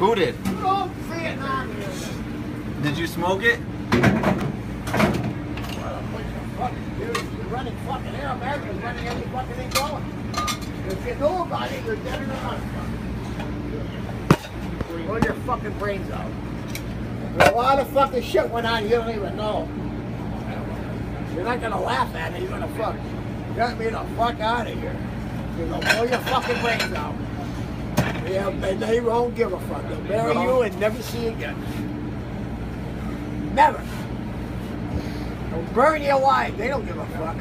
Who did? Oh, Vietnam. Did you smoke it? You're running fucking air. America's running every fucking thing going. If you know about it, you're dead in the run. Blow your fucking brains out. There's a lot of fucking shit went on you don't even know. You're not gonna laugh at it, you're gonna fuck. You got me the fuck out of here. You're gonna blow your fucking brains out. Yeah, and they won't give a fuck. They'll bury you and never see you again. Never. They'll burn you alive. They don't give a fuck.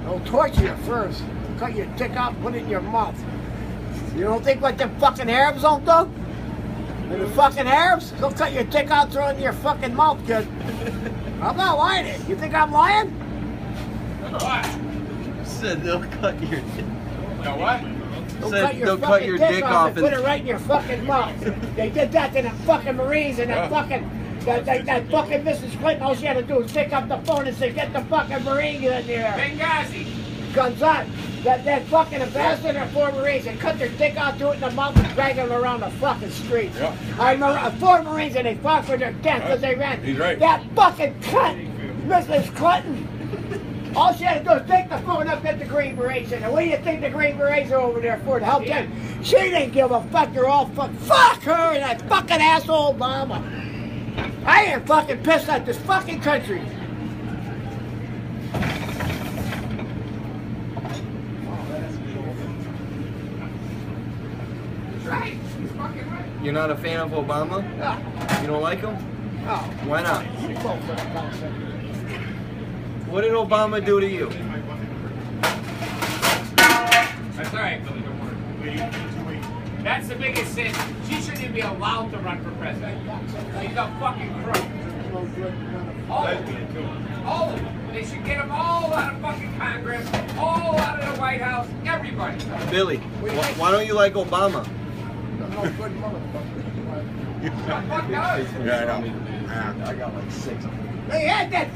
They'll torture you first. They'll cut your dick out and put it in your mouth. You don't think what them fucking Arabs don't do? And the fucking Arabs? They'll cut your dick out, throw it in your fucking mouth, kid. I'm not lying to you. You think I'm lying? What? Said they'll cut your dick. No what? They'll cut your dick off and put it right in your fucking mouth. They did that to the fucking Marines and that fucking that fucking Mrs. Clinton. All she had to do was pick up the phone and say, "Get the fucking Marines in there." Benghazi. Guns on. That fucking ambassador for Marines and cut their dick out, threw it in the mouth, and drag them around the fucking streets. Yeah. I remember 4 Marines and they fought for their death because they ran. He's right. That fucking cunt, Mrs. Clinton. All she had to do was take the phone up, get the Green Berets in there. What do you think the Green Berets are over there for? To help them? She didn't give a fuck. They're all fuck her and that fucking asshole Obama. I am fucking pissed at this fucking country. Right. He's fucking right. You're not a fan of Obama? No. You don't like him? No. Why not? You vote for the concept. What did Obama do to you? That's all right, Billy. Don't worry. That's the biggest sin. She shouldn't even be allowed to run for president. She's a fucking crook. All of them. All of them. They should get them all out of fucking Congress, all out of the White House, everybody. Billy, why don't you like Obama? No good motherfucker. Fuck knows? Yeah, I know. I got like 6 of them. They had that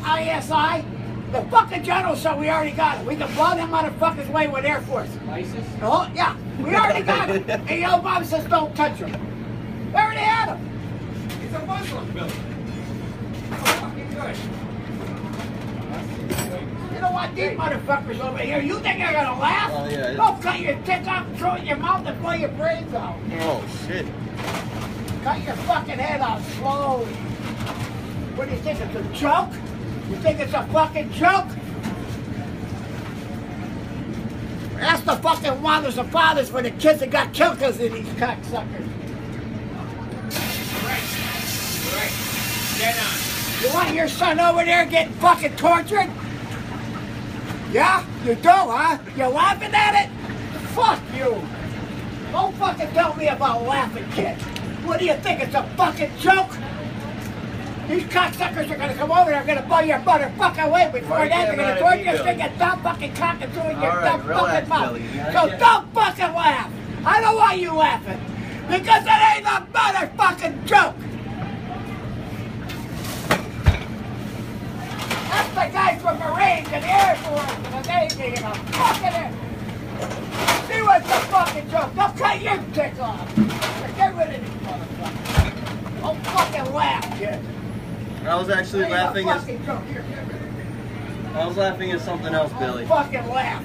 ISI. The fucking general said we already got it. We can blow them motherfuckers away with Air Force. ISIS? Oh, yeah. We already got it. And Obama says don't touch them. They already had them. He's a Muslim, Billy. So fucking good. You know what? These motherfuckers over here, you think they're gonna laugh? Oh, yeah. Don't cut your dick off and throw it in your mouth and blow your brains out. Oh, shit. Cut your fucking head off slowly. What do you think, it's a joke? You think it's a fucking joke? Ask the fucking mothers and fathers for the kids that got killed because of these cocksuckers. Right. Get on. You want your son over there getting fucking tortured? Yeah? You do, huh? You're laughing at it? Fuck you. Don't fucking tell me about laughing, kid. What do you think, it's a fucking joke? These cocksuckers are gonna come over there, gonna blow your motherfucker away. Before that, they're gonna torture you, stick a dumb fucking cock and throw in your dumb fucking mouth. So don't fucking laugh. I know why you laughing. Because it ain't a motherfucking joke. That's the guys from Marines and the Air Force and the Navy and the fucking Air. See what's the fucking joke? They'll cut your dick off. Get rid of these motherfuckers. Don't fucking laugh, kid. I was actually laughing at something else, Billy. Don't fucking laugh.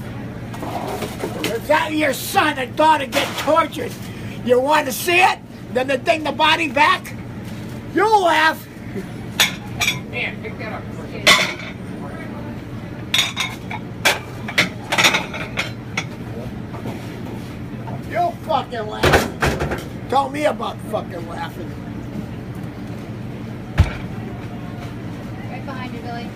Is that your son and daughter getting tortured? You want to see it? Then to dig the body back? You'll laugh. Man, pick that up. You'll fucking laugh. Tell me about fucking laughing. Right behind you, Billy.